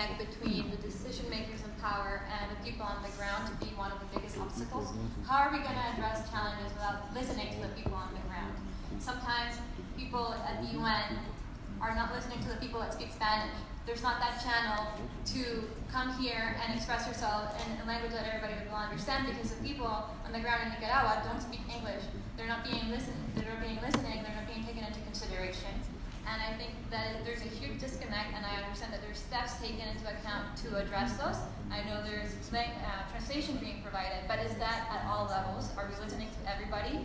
disconnect between the decision makers in power and the people on the ground to be one of the biggest obstacles. How are we going to address challenges without listening to the people on the ground? Sometimes people at the UN are not listening to the people that speak Spanish. There's not that channel to come here and express yourself in a language that everybody will understand, because the people on the ground in Nicaragua don't speak English. They're not being listening, they're not being taken into consideration. And I think that there's a huge disconnect, and I understand that there's steps taken into account to address those. I know there's translation being provided, but is that at all levels? Are we listening to everybody?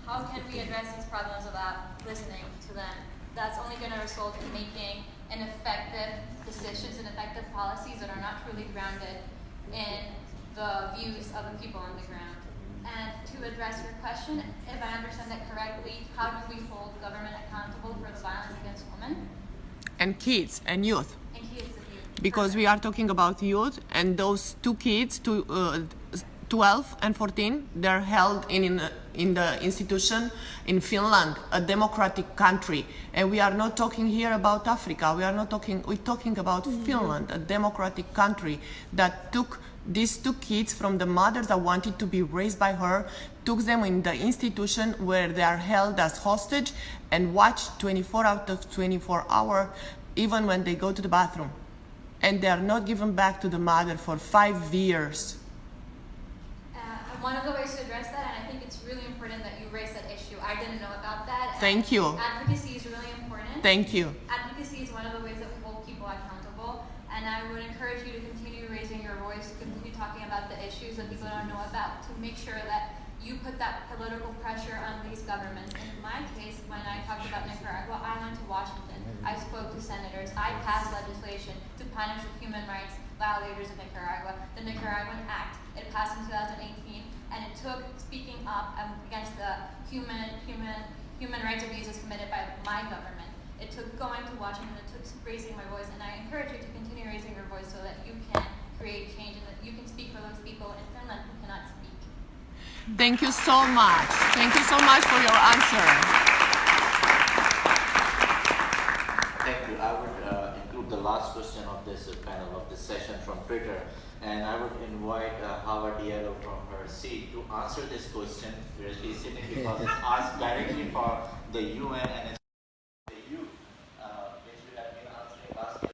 How can we address these problems without listening to them? That's only going to result in making ineffective decisions and effective policies that are not truly grounded in the views of the people on the ground. And to address your question, if I understand that correctly, how do we hold government accountable for the violence against women? And kids and youth. And kids and youth. Because we are talking about youth, and those two kids, 12 and 14, they're held in the institution in Finland, a democratic country. And we are not talking here about Africa. We're talking about Finland, a democratic country that took these two kids from the mothers that wanted to be raised by her, took them in the institution where they are held as hostage and watched 24 out of 24 hours, even when they go to the bathroom. And they are not given back to the mother for 5 years. One of the ways to address that, and I think it's really important that you raise that issue. I didn't know about that. Thank you. Advocacy is really important. Thank you. Advocacy is one of the ways that we hold people accountable, and I would encourage you to continue raising your voice, to continue talking about the issues that people don't know about, to make sure that you put that political pressure on these governments. In my case, when I talked about Nicaragua, I went to Washington. I spoke to senators. I passed legislation to punish the human rights violators of Nicaragua, the Nicaraguan Act. It passed in 2018, and it took speaking up against the human rights abuses committed by my government. It took going to Washington, it took raising my voice, and I encourage you to continue raising your voice so that you can create change and that you can speak for those people in Finland who cannot speak. Thank you so much. Thank you so much for your answer. Thank you. I would include the last question of this panel, of this session from Twitter. And I would invite Howard Diallo from her seat to answer this question, where she's sitting, because it's asked directly for the UN and